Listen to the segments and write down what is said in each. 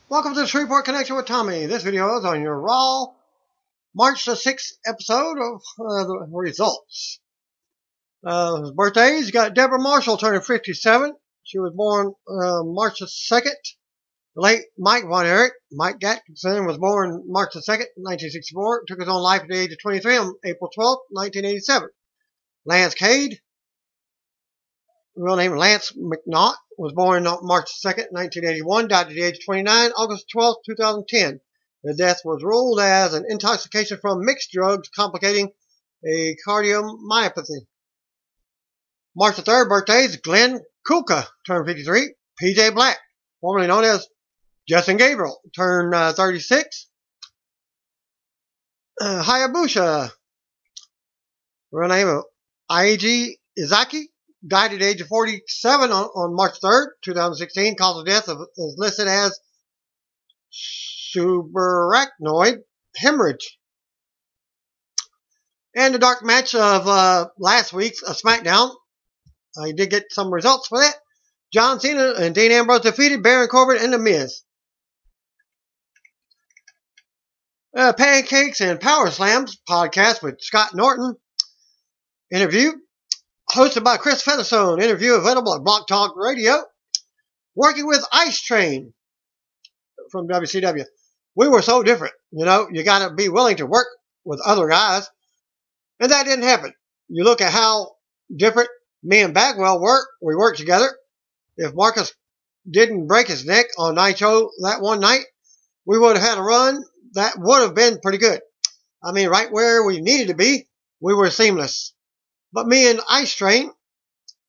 Welcome to the Shreveport Connection with Tommy. This video is on your Raw March the 6th episode of the results. Birthdays, you got Deborah Marshall turning 57. She was born March the 2nd. The late Mike Von Erich, Mike Gatkinson, was born March the 2nd, 1964. Took his own life at the age of 23 on April 12th, 1987. Lance Cade, real name Lance McNaught, was born on March 2nd, 1981, died at the age of 29, August 12th, 2010. His death was ruled as an intoxication from mixed drugs complicating a cardiomyopathy. March the 3rd, birthdays, Glenn Kulka, turned 53. PJ Black, formerly known as Justin Gabriel, turned 36. Hayabusa, real name of Aiji Izaki, died at the age of 47 on March 3rd, 2016. Cause of death is listed as subarachnoid hemorrhage. And the dark match of last week's SmackDown, I did get some results for that. John Cena and Dean Ambrose defeated Baron Corbin and The Miz. Pancakes and Power Slams podcast with Scott Norton. Interview hosted by Chris Featherstone. Interview available at Block Talk Radio. Working with Ice Train from WCW. We were so different. You know, you got to be willing to work with other guys. And that didn't happen. You look at how different me and Bagwell were. We worked together. If Marcus didn't break his neck on Nitro that one night, we would have had a run that would have been pretty good. I mean, right where we needed to be, we were seamless. But me and Ice Train,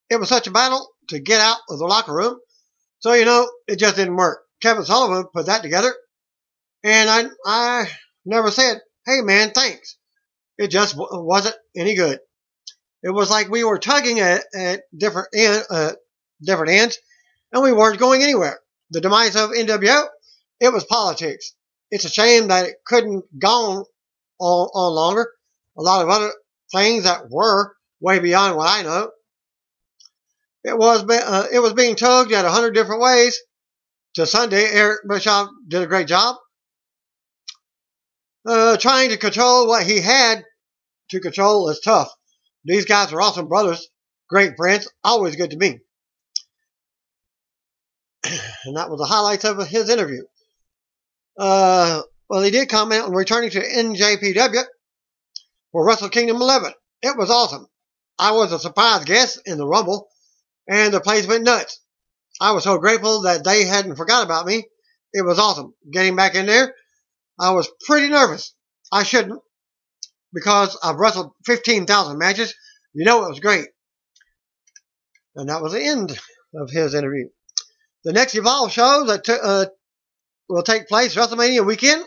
it was such a battle to get out of the locker room. So, you know, it just didn't work. Kevin Sullivan put that together. And I never said, hey, man, thanks. It just wasn't any good. It was like we were tugging at different ends, and we weren't going anywhere. The demise of NWO, it was politics. It's a shame that it couldn't go on longer. A lot of other things that were way beyond what I know. It was being tugged at 100 different ways. To Sunday, Eric Bischoff did a great job. Trying to control what he had to control is tough. These guys are awesome brothers, great friends, always good to me. And that was the highlights of his interview. Well, he did comment on returning to NJPW for Wrestle Kingdom 11. It was awesome. I was a surprise guest in the Rumble, and the place went nuts. I was so grateful that they hadn't forgot about me. It was awesome. Getting back in there, I was pretty nervous. I shouldn't, because I've wrestled 15,000 matches. You know, it was great. And that was the end of his interview. The next Evolve show that will take place WrestleMania weekend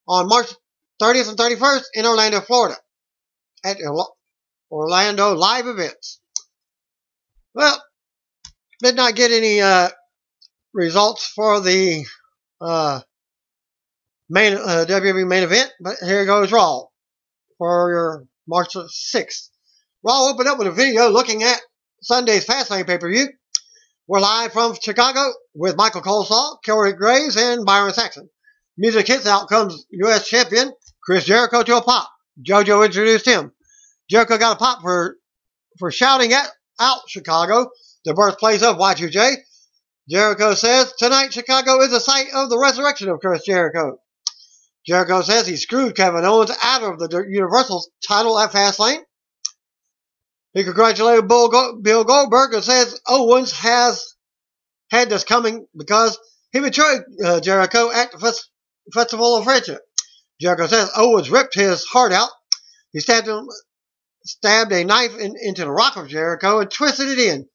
on March 30th and 31st in Orlando, Florida, at Orlando Live Events. Well, did not get any results for the WWE main event, but here goes Raw for your March 6th. Raw opened up with a video looking at Sunday's Fastlane pay-per-view. We're live from Chicago with Michael Coleslaw, Corey Graves, and Byron Saxton. Music hits, out comes U.S. champion Chris Jericho to a pop. JoJo introduced him. Jericho got a pop for shouting out Chicago, the birthplace of Y2J. Jericho says, tonight Chicago is the site of the resurrection of Chris Jericho. Jericho says he screwed Kevin Owens out of the Universal title at Fastlane. He congratulated Bill Goldberg and says Owens has had this coming because he betrayed Jericho at the Festival of Friendship. Jericho says Owens ripped his heart out. He stabbed a knife into the rock of Jericho and twisted it in.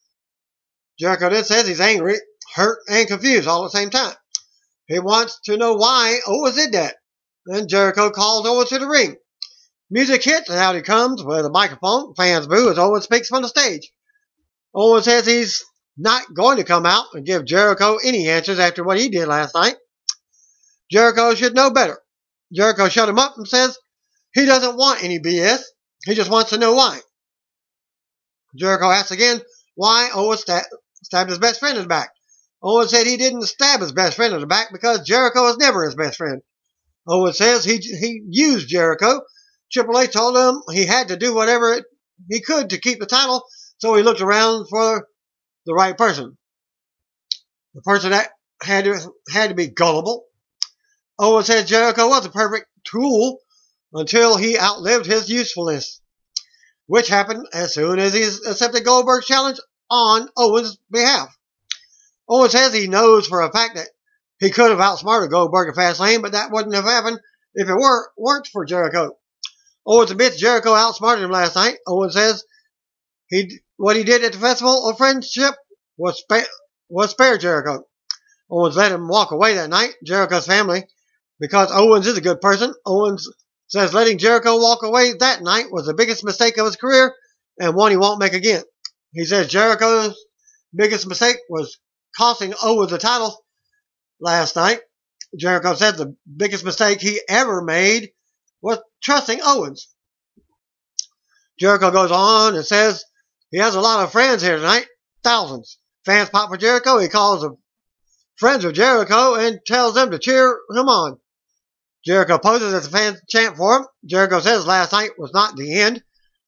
Jericho then says he's angry, hurt, and confused all at the same time. He wants to know why Owens did that. Then Jericho calls Owens to the ring. Music hits, and out he comes with a microphone. Fans boo as Owens speaks from the stage. Owens says he's not going to come out and give Jericho any answers after what he did last night. Jericho should know better. Jericho shut him up and says he doesn't want any BS. He just wants to know why. Jericho asks again why Owens stabbed his best friend in the back. Owens said he didn't stab his best friend in the back because Jericho is never his best friend. Owens says he used Jericho. Triple H told him he had to do whatever he could to keep the title, so he looked around for the right person. The person that had to be gullible. Owens says Jericho was a perfect tool until he outlived his usefulness, which happened as soon as he accepted Goldberg's challenge on Owens' behalf. Owens says he knows for a fact that he could have outsmarted Goldberg in Fastlane, but that wouldn't have happened if it weren't for Jericho. Owens admits Jericho outsmarted him last night. Owens says what he did at the Festival of Friendship was spare Jericho. Owens let him walk away that night, Jericho's family, because Owens is a good person. Owens says letting Jericho walk away that night was the biggest mistake of his career and one he won't make again. He says Jericho's biggest mistake was costing Owens the title last night. Jericho said the biggest mistake he ever made was trusting Owens. Jericho goes on and says he has a lot of friends here tonight, thousands. Fans pop for Jericho. He calls them friends of Jericho and tells them to cheer him on. Jericho poses as the fans chant for him. Jericho says last night was not the end.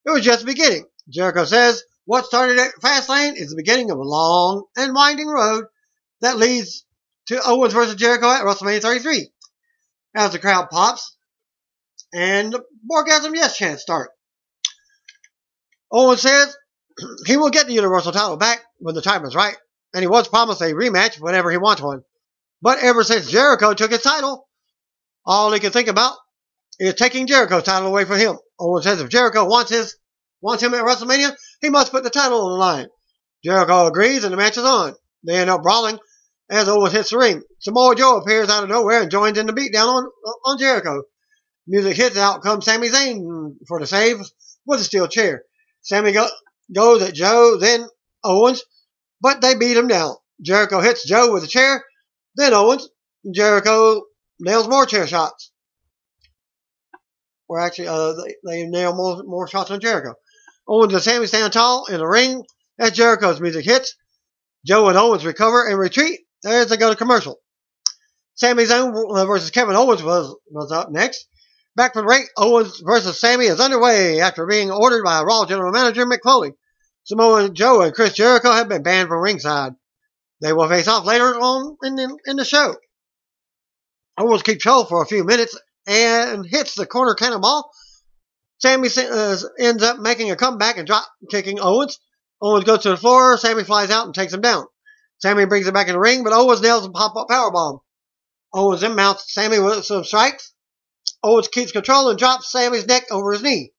It was just the beginning. Jericho says what started at Fastlane is the beginning of a long and winding road that leads to Owens versus Jericho at WrestleMania 33. As the crowd pops and the Orgasm Yes chants start. Owens says he will get the Universal title back when the time is right, and he was promised a rematch whenever he wants one. But ever since Jericho took his title, all he can think about is taking Jericho's title away from him. Owens says if Jericho wants him at WrestleMania, he must put the title on the line. Jericho agrees and the match is on. They end up brawling as Owens hits the ring. Samoa Joe appears out of nowhere and joins in the beatdown on Jericho. Music hits, out comes Sami Zayn for the save with a steel chair. Sami goes at Joe, then Owens, but they beat him down. Jericho hits Joe with a chair, then Owens. Jericho nails more chair shots. Or actually, they nail more shots on Jericho. Owens and Sami stand tall in the ring as Jericho's music hits. Joe and Owens recover and retreat as they go to commercial. Sami Zayn versus Kevin Owens was up next. Back from the break, Owens versus Sami is underway after being ordered by Raw General Manager Mick Foley. Samoa Joe and Chris Jericho have been banned from ringside. They will face off later on in the show. Owens keeps control for a few minutes and hits the corner cannonball. Sami ends up making a comeback and drop kicking Owens. Owens goes to the floor. Sami flies out and takes him down. Sami brings him back in the ring, but Owens nails a pop-up powerbomb. Owens then mounts Sami with some strikes. Owens keeps control and drops Sami's neck over his knee.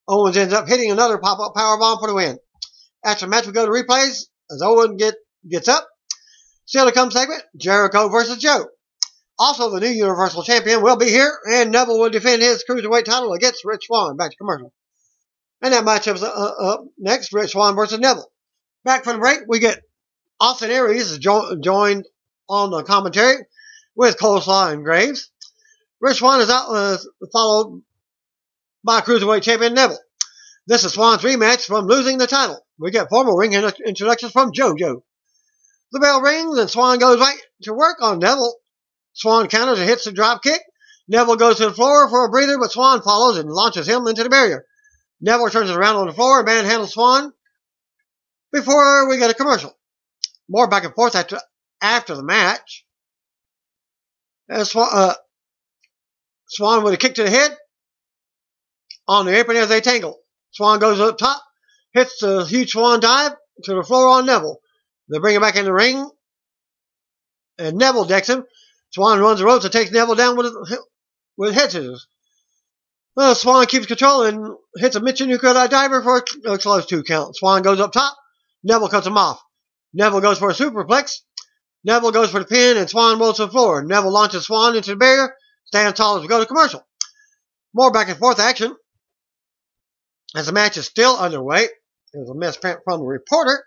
Owens ends up hitting another pop-up powerbomb for the win. After the match, we go to replays as Owens gets up. Still to come segment, Jericho versus Joe. Also, the new Universal Champion will be here, and Neville will defend his Cruiserweight title against Rich Swann. Back to commercial. And that matchup's up next, Rich Swann versus Neville. Back from the break, we get Austin Aries joined on the commentary with Coleslaw and Graves. Rich Swann is out, followed by Cruiserweight Champion Neville. This is Swann's rematch from losing the title. We get formal ring introductions from JoJo. The bell rings and Swann goes right to work on Neville. Swann counters and hits the drop kick. Neville goes to the floor for a breather, but Swann follows and launches him into the barrier. Neville turns it around on the floor and manhandles Swann before we get a commercial. More back and forth after the match. As Swann with a kick to the head on the apron as they tangle. Swann goes up top, hits the huge Swann dive to the floor on Neville. They bring him back in the ring, and Neville decks him. Swann runs the ropes and takes Neville down with head scissors. Swann keeps control and hits a Michinoku diver for a close 2 count. Swann goes up top. Neville cuts him off. Neville goes for a superplex. Neville goes for the pin, and Swann rolls to the floor. Neville launches Swann into the barrier. Stand tall as we go to commercial. More back and forth action as the match is still underway. There's a misprint from the reporter.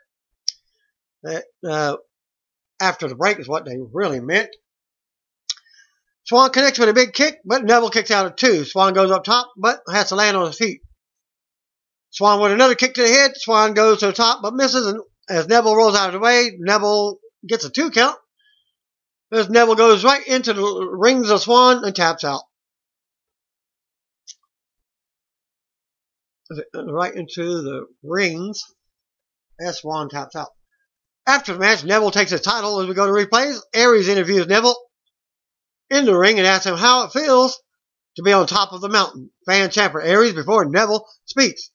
After the break is what they really meant. Swann connects with a big kick, but Neville kicks out at 2. Swann goes up top, but has to land on his feet. Swann with another kick to the head. Swann goes to the top, but misses, and as Neville rolls out of the way, Neville gets a 2 count. As Neville goes right into the rings of Swan and taps out. Right into the rings as Swan taps out. After the match, Neville takes his title as we go to replays. Aries interviews Neville in the ring and asks him how it feels to be on top of the mountain. Fan chant for Aries before Neville speaks.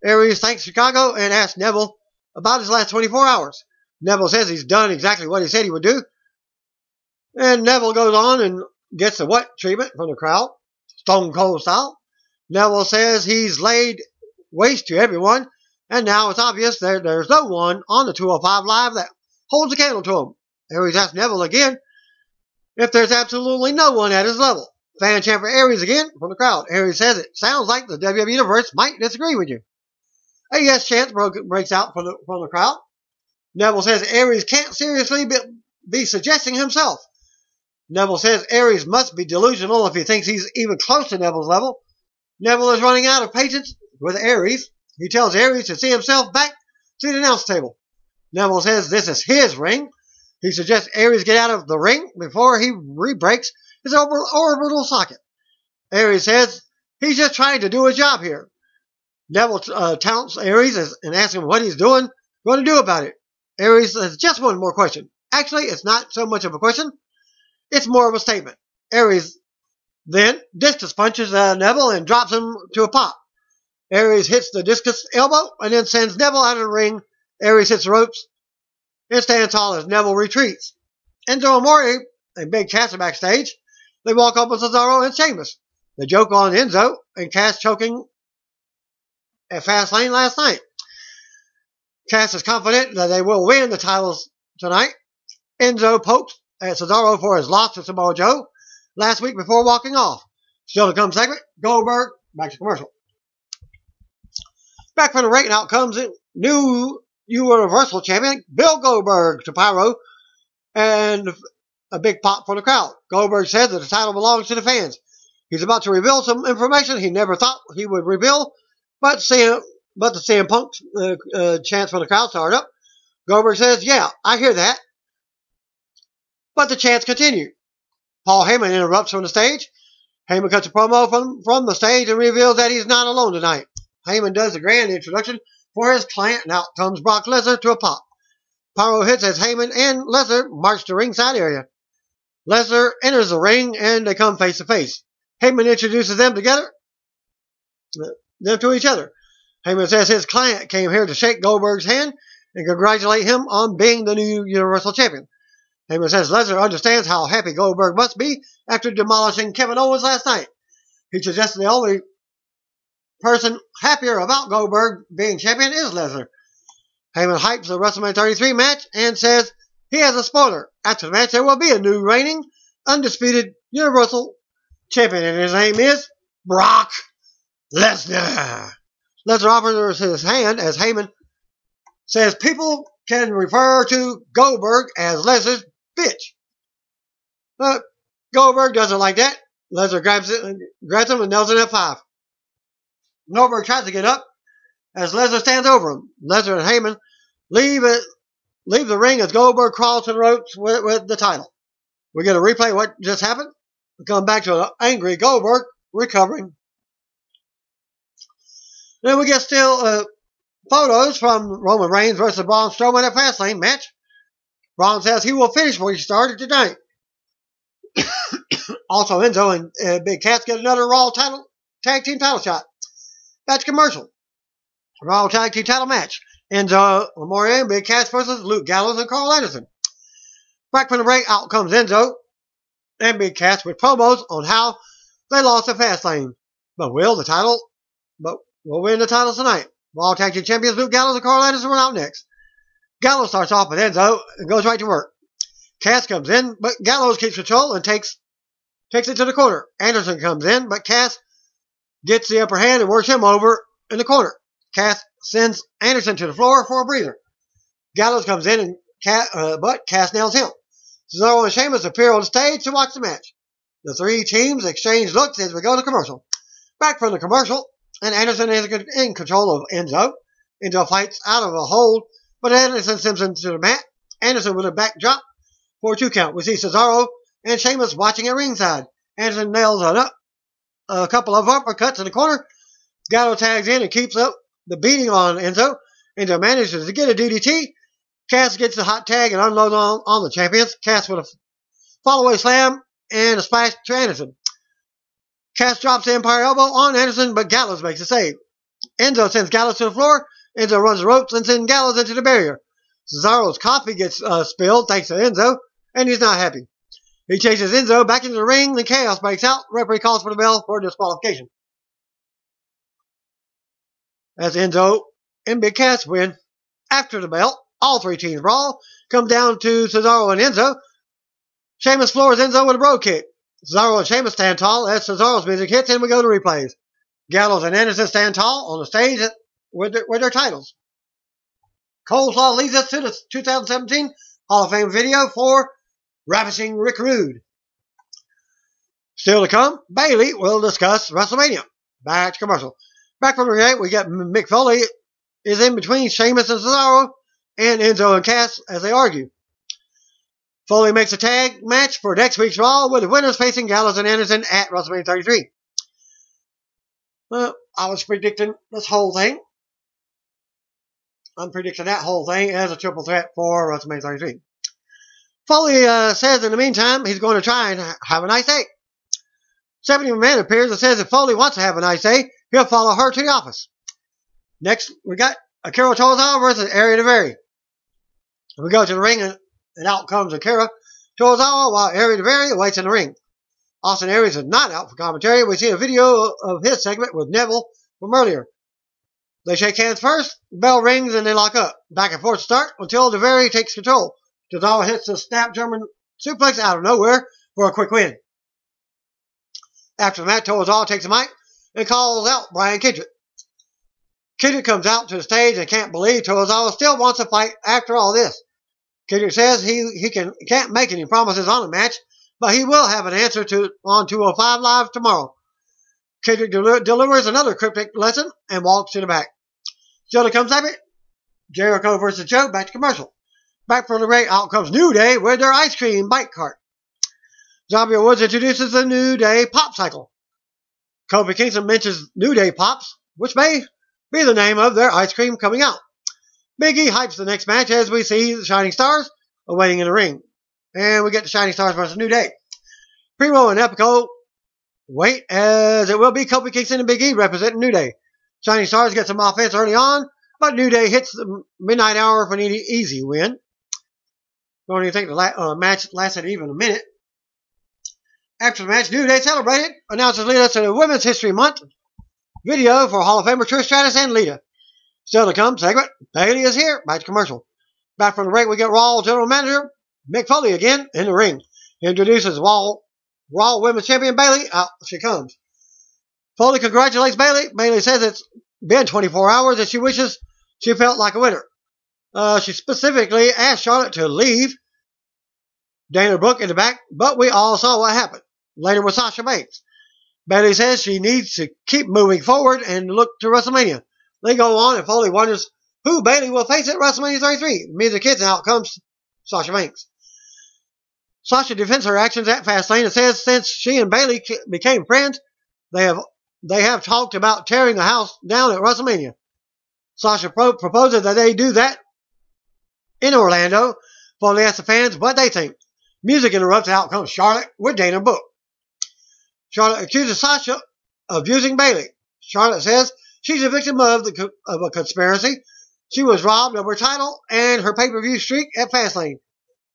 Aries thanks Chicago and asks Neville about his last 24 hours. Neville says he's done exactly what he said he would do. And Neville goes on and gets the what treatment from the crowd, Stone Cold style. Neville says he's laid waste to everyone, and now it's obvious that there's no one on the 205 Live that holds a candle to him. Aries asks Neville again if there's absolutely no one at his level. Fan chant for Aries again from the crowd. Aries says it sounds like the WWE Universe might disagree with you. A yes chant breaks out from the crowd. Neville says Aries can't seriously be suggesting himself. Neville says Aries must be delusional if he thinks he's even close to Neville's level. Neville is running out of patience with Aries. He tells Aries to see himself back to the announce table. Neville says this is his ring. He suggests Aries get out of the ring before he re-breaks his orbital socket. Aries says he's just trying to do his job here. Neville taunts Aries and asks him what he's going to do about it. Aries says just one more question. Actually, it's not so much of a question. It's more of a statement. Aries then discus punches Neville and drops him to a pop. Aries hits the discus elbow and then sends Neville out of the ring. Aries hits the ropes and stands tall as Neville retreats. Enzo Amore and Big Cass are backstage. They walk up with Cesaro and Sheamus. They joke on Enzo and Cass choking at Fastlane last night. Cass is confident that they will win the titles tonight. Enzo pokes at Cesaro for his loss to Samoa Joe last week before walking off. Still to come segment, Goldberg, back to commercial. Back from the break, now comes new Universal Champion Bill Goldberg to Pyro and a big pop for the crowd. Goldberg says that the title belongs to the fans. He's about to reveal some information he never thought he would reveal, but the CM Punk chants from the crowd started up. Goldberg says, yeah, I hear that. But the chants continue. Paul Heyman interrupts from the stage. Heyman cuts a promo from the stage and reveals that he's not alone tonight. Heyman does a grand introduction for his client, and out comes Brock Lesnar to a pop. Pyro hits as Heyman and Lesnar march to ringside area. Lesnar enters the ring, and they come face to face. Heyman introduces them to each other. Heyman says his client came here to shake Goldberg's hand and congratulate him on being the new Universal Champion. Heyman says Lesnar understands how happy Goldberg must be after demolishing Kevin Owens last night. He suggests the only person happier about Goldberg being champion is Lesnar. Heyman hypes the WrestleMania 33 match and says he has a spoiler. After the match, there will be a new reigning, undisputed Universal Champion, and his name is Brock Lesnar. Lesnar offers his hand as Heyman says people can refer to Goldberg as Lesnar's bitch. But Goldberg doesn't like that. Lesnar grabs him and nails it at 5. Goldberg tries to get up as Lesnar stands over him. Lesnar and Heyman leave the ring as Goldberg crawls to the ropes with the title. We get a replay of what just happened. We come back to an angry Goldberg recovering. Then we get still photos from Roman Reigns versus Braun Strowman at Fastlane match. Braun says he will finish what he started tonight. Also, Enzo and Big Cass get another Raw tag team title shot. That's commercial. Raw tag team title match. Enzo Amore and Big Cass versus Luke Gallows and Carl Anderson. Back from the break, out comes Enzo and Big Cass with promos on how they lost at Fastlane. But we'll win the title tonight. Raw tag team champions Luke Gallows and Carl Anderson were out next. Gallows starts off with Enzo and goes right to work. Cass comes in, but Gallows keeps control and takes it to the corner. Anderson comes in, but Cass gets the upper hand and works him over in the corner. Cass sends Anderson to the floor for a breather. Gallows comes in, but Cass nails him. Cesaro and Sheamus appear on the stage to watch the match. The three teams exchange looks as we go to commercial. Back from the commercial, and Anderson is in control of Enzo. Enzo fights out of a hold, but Anderson sends him to the mat. Anderson with a backdrop for a 2 count. We see Cesaro and Sheamus watching at ringside. Anderson nails a couple of uppercuts in the corner. Gallo tags in and keeps up the beating on Enzo. Enzo manages to get a DDT. Cass gets the hot tag and unloads on the champions. Cass with a follow-away slam and a splash to Anderson. Cass drops the Empire Elbow on Anderson, but Gallows makes a save. Enzo sends Gallows to the floor. Enzo runs the ropes and sends Gallows into the barrier. Cesaro's coffee gets spilled thanks to Enzo, and he's not happy. He chases Enzo back into the ring, then chaos breaks out. Referee calls for the bell for disqualification. As Enzo and Big Cass win. After the bell, all 3 teams brawl. Come down to Cesaro and Enzo. Sheamus floors Enzo with a bro kick. Cesaro and Sheamus stand tall as Cesaro's music hits, and we go to replays. Gallows and Anderson stand tall on the stage with their titles. Coleslaw leads us to the 2017 Hall of Fame video for Ravishing Rick Rude. Still to come, Bayley will discuss WrestleMania. Back to commercial. Back from the ring, we get Mick Foley is in between Sheamus and Cesaro and Enzo and Cass as they argue. Foley makes a tag match for next week's Raw with the winners facing Gallows and Anderson at WrestleMania 33. Well, I was predicting this whole thing. I'm predicting that whole thing as a triple threat for WrestleMania 33. Foley says in the meantime he's going to try and have a nice day. Stephanie McMahon appears and says if Foley wants to have a nice day, he'll follow her to the office. Next, we got Akira Tozawa versus Ari Daivari. We go to the ring and out comes Akira Tozawa while Ari Daivari waits in the ring. Austin Aries is not out for commentary. We see a video of his segment with Neville from earlier. They shake hands first, the bell rings, and they lock up. Back and forth start until Daivari takes control. Tozawa hits the snap German suplex out of nowhere for a quick win. After the match, Tozawa takes the mic and calls out Brian Kendrick. Kendrick comes out to the stage and can't believe Tozawa still wants to fight after all this. Kendrick says he can't make any promises on the match, but he will have an answer on 205 Live tomorrow. Kendrick delivers another cryptic lesson and walks to the back. Still to come segment, Jericho versus Joe, back to commercial. Back from the break, out comes New Day with their ice cream bike cart. Xavier Woods introduces the New Day Pop Cycle. Kofi Kingston mentions New Day Pops, which may be the name of their ice cream coming out. Big E hypes the next match as we see the Shining Stars awaiting in the ring. And we get the Shining Stars versus New Day. Primo and Epico wait as it will be Kofi Kingston and Big E representing New Day. Shining Stars get some offense early on, but New Day hits the midnight hour for an easy win. Don't even think the match lasted even a minute. After the match, New Day celebrated. Announcers lead us to the Women's History Month video for Hall of Famer Trish Stratus and Lita. Still to come segment, Bayley is here. Back to commercial. Back from the break, we get Raw General Manager Mick Foley again in the ring. He introduces Raw Women's Champion Bayley. Out she comes. Foley congratulates Bayley. Bayley says it's been 24 hours and she wishes she felt like a winner. She specifically asked Charlotte to leave Dana Brooke in the back, but we all saw what happened. Later with Sasha Banks. Bayley says she needs to keep moving forward and look to WrestleMania. They go on and Foley wonders who Bayley will face at WrestleMania 33. The music hits and out comes Sasha Banks. Sasha defends her actions at Fastlane and says since she and Bayley became friends, they have talked about tearing the house down at WrestleMania. Sasha proposes that they do that in Orlando. Foley asks the fans what they think. Music interrupts and out comes Charlotte with Dana Brooke. Charlotte accuses Sasha of abusing Bayley. Charlotte says she's a victim of a conspiracy. She was robbed of her title and her pay-per-view streak at Fastlane.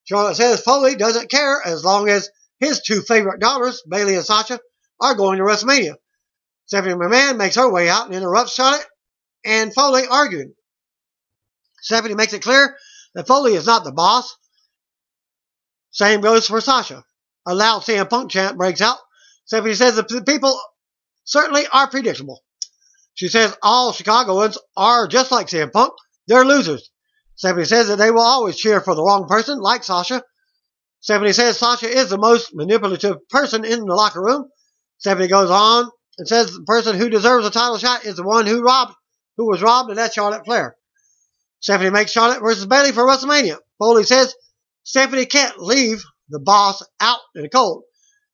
Charlotte says Foley doesn't care as long as his two favorite daughters, Bayley and Sasha, are going to WrestleMania. Stephanie McMahon makes her way out and interrupts Charlotte and Foley arguing. Stephanie makes it clear that Foley is not the boss. Same goes for Sasha. A loud CM Punk chant breaks out. Stephanie says the people certainly are predictable. She says all Chicagoans are just like CM Punk. They're losers. Stephanie says that they will always cheer for the wrong person, like Sasha. Stephanie says Sasha is the most manipulative person in the locker room. Stephanie goes on and says the person who deserves a title shot is the one who was robbed, and that's Charlotte Flair. Stephanie makes Charlotte versus Bayley for WrestleMania. Foley says Stephanie can't leave the boss out in the cold.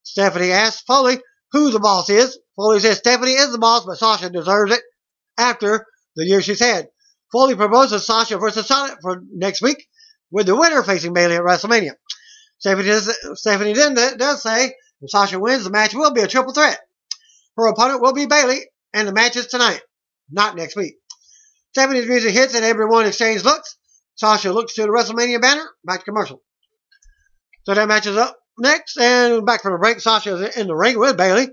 Stephanie asks Foley who the boss is. Foley says Stephanie is the boss, but Sasha deserves it after the year she's had. Foley proposes Sasha versus Charlotte for next week, with the winner facing Bayley at WrestleMania. Stephanie then does say if Sasha wins, the match will be a triple threat. Her opponent will be Bayley, and the match is tonight, not next week. Stephanie's music hits and everyone exchanges looks. Sasha looks to the WrestleMania banner. Back to commercial. So that match is up next, and back from the break. Sasha is in the ring with Bayley.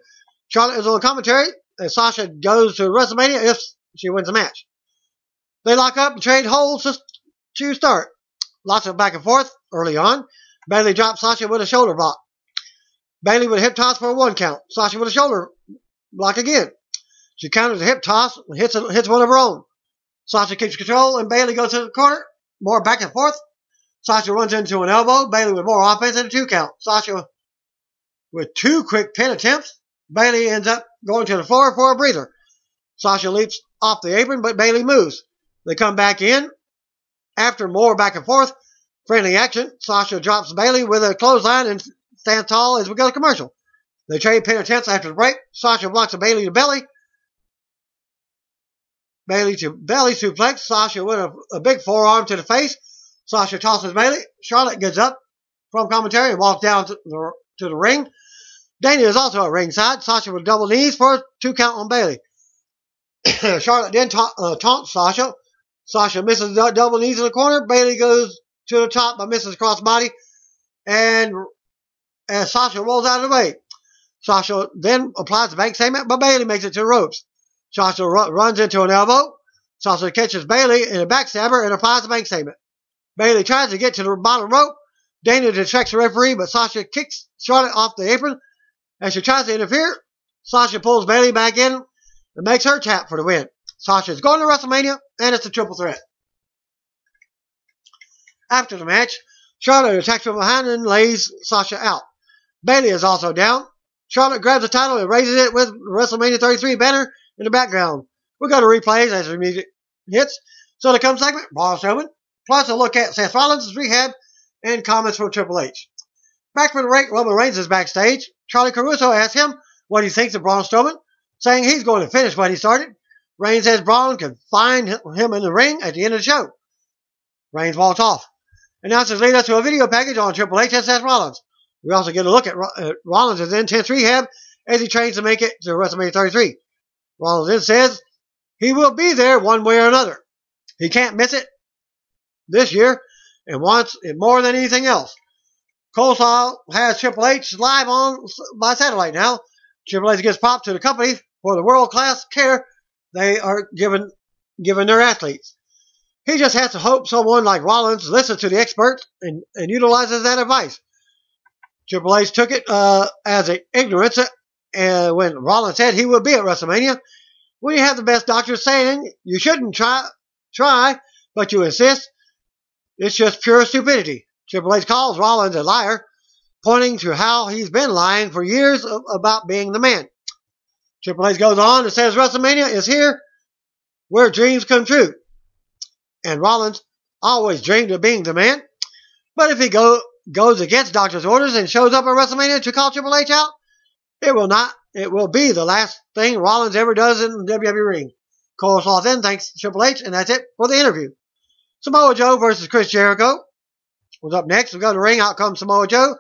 Charlotte is on commentary, and Sasha goes to WrestleMania if she wins the match. They lock up and trade holds to start. Lots of back and forth early on. Bayley drops Sasha with a shoulder block. Bayley with a hip toss for a 1 count. Sasha with a shoulder block again. She counters a hip toss and hits one of her own. Sasha keeps control, and Bayley goes to the corner. More back and forth. Sasha runs into an elbow. Bayley with more offense and a 2 count. Sasha with 2 quick pin attempts. Bayley ends up going to the floor for a breather. Sasha leaps off the apron, but Bayley moves. They come back in. After more back and forth, friendly action, Sasha drops Bayley with a clothesline and stands tall as we go to commercial. They trade pin attempts after the break. Sasha blocks a Bayley to belly. Bayley to belly suplex. Sasha with a big forearm to the face. Sasha tosses Bayley. Charlotte gets up from commentary and walks down to the ring. Dana is also at ringside. Sasha with double knees for a 2 count on Bayley. Charlotte then taunts Sasha. Sasha misses the double knees in the corner. Bayley goes to the top but misses crossbody. And as Sasha rolls out of the way, Sasha then applies the bank statement, but Bayley makes it to the ropes. Sasha runs into an elbow. Sasha catches Bayley in a backstabber and applies the bank statement. Bayley tries to get to the bottom rope. Dana distracts the referee, but Sasha kicks Charlotte off the apron. As she tries to interfere, Sasha pulls Bayley back in and makes her tap for the win. Sasha is going to WrestleMania, and it's a triple threat. After the match, Charlotte attacks from behind and lays Sasha out. Bayley is also down. Charlotte grabs the title and raises it with WrestleMania 33 banner in the background. We go to replays as the music hits. So the come segment, Braun Strowman, plus a look at Seth Rollins' rehab and comments from Triple H. Back from the break, Roman Reigns is backstage. Charlie Caruso asks him what he thinks of Braun Strowman, saying he's going to finish what he started. Reigns says Braun can find him in the ring at the end of the show. Reigns walks off. Announcers lead us to a video package on Triple H and Seth Rollins. We also get a look at Rollins' intense rehab as he trains to make it to WrestleMania 33. Rollins then says he will be there one way or another. He can't miss it this year and wants it more than anything else. Coleslaw has Triple H live on by satellite now. Triple H gives props to the company for the world-class care they are giving their athletes. He just has to hope someone like Rollins listens to the experts and utilizes that advice. Triple H took it as an ignorance when Rollins said he would be at WrestleMania. When you have the best doctors saying you shouldn't try, but you insist, it's just pure stupidity. Triple H calls Rollins a liar, pointing to how he's been lying for years about being the man. Triple H goes on and says WrestleMania is here where dreams come true. And Rollins always dreamed of being the man. But if he goes against doctor's orders and shows up at WrestleMania to call Triple H out, it will be the last thing Rollins ever does in the WWE ring. Coleslaw then thanks Triple H, and that's it for the interview. Samoa Joe versus Chris Jericho was up next. We go to the ring. Out comes Samoa Joe.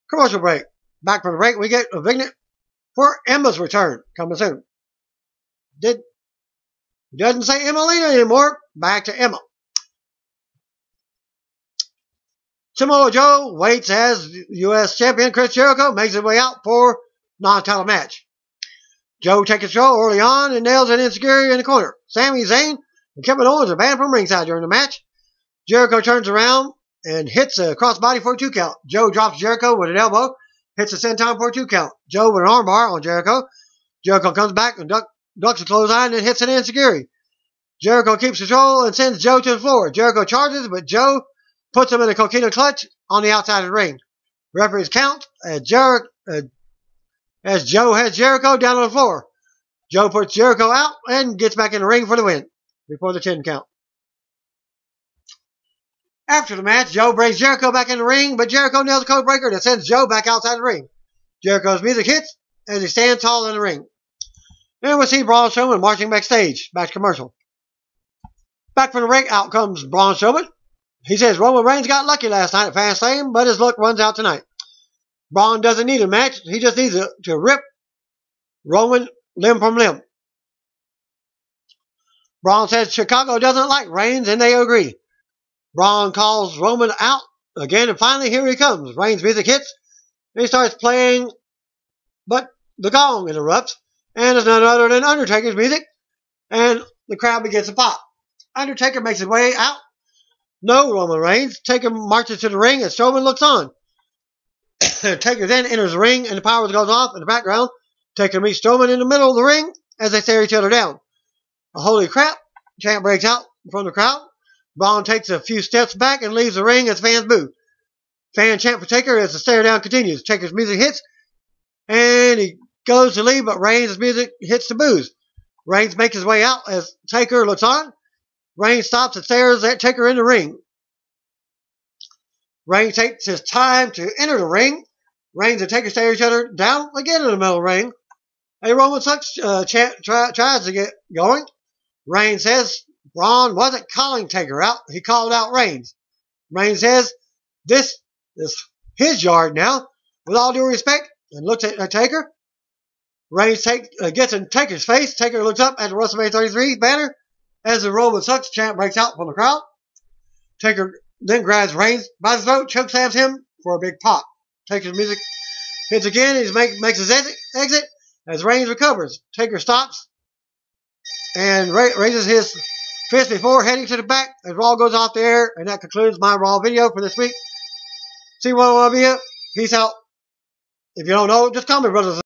Commercial break. Back from the break, we get a vignette for Emma's return coming soon. Doesn't say Emmalina anymore. Back to Emma. Samoa Joe waits as U.S. champion Chris Jericho makes his way out for non-title match. Joe takes control early on and nails an insecurity in the corner. Sami Zayn and Kevin Owens are banned from ringside during the match. Jericho turns around and hits a crossbody for a 2 count. Joe drops Jericho with an elbow, hits a senton for a 2 count. Joe with an armbar on Jericho. Jericho comes back and ducks a clothesline and hits an insecurity. Jericho keeps control and sends Joe to the floor. Jericho charges, but Joe puts him in a coquina clutch on the outside of the ring. Referees count as Joe has Jericho down on the floor. Joe puts Jericho out and gets back in the ring for the win before the 10 count. After the match, Joe brings Jericho back in the ring, but Jericho nails a code breaker that sends Joe back outside the ring. Jericho's music hits as he stands tall in the ring. Then we see Braun Strowman marching backstage. Back to commercial. Back from the ring, out comes Braun Strowman. He says Roman Reigns got lucky last night at Fastlane, but his luck runs out tonight. Braun doesn't need a match. He just needs to rip Roman limb from limb. Braun says Chicago doesn't like Reigns, and they agree. Braun calls Roman out again, and finally here he comes. Reigns' music hits, and he starts playing, but the gong interrupts, and it's none other than Undertaker's music, and the crowd begins to pop. Undertaker makes his way out. No Roman Reigns. Taker marches to the ring as Strowman looks on. Taker then enters the ring, and the power goes off in the background. Taker meets Strowman in the middle of the ring as they stare each other down. A holy crap chant breaks out from the crowd. Braun takes a few steps back and leaves the ring as fans boo. Fan chant for Taker as the stare down continues. Taker's music hits, and he goes to leave, but Reigns' music hits the boos. Reigns makes his way out as Taker looks on. Reigns stops and stares at Taker in the ring. Reigns takes his time to enter the ring. Reigns and Taker stare each other down again in the middle of the ring. A Roman sucks chant tries to get going. Reigns says Braun wasn't calling Taker out. He called out Reigns. Reigns says this is his yard now, with all due respect, and looks at Taker. Reigns gets in Taker's face. Taker looks up at the WrestleMania 33 banner as the Roman sucks chant breaks out from the crowd. Taker then grabs Reigns by the throat, chokeslams him for a big pop. Taker's music hits again. He makes his exit as Reigns recovers. Taker stops and raises his fist before heading to the back as Raw goes off the air. And that concludes my Raw video for this week. See you one of you. Peace out. If you don't know, just call me, brothers.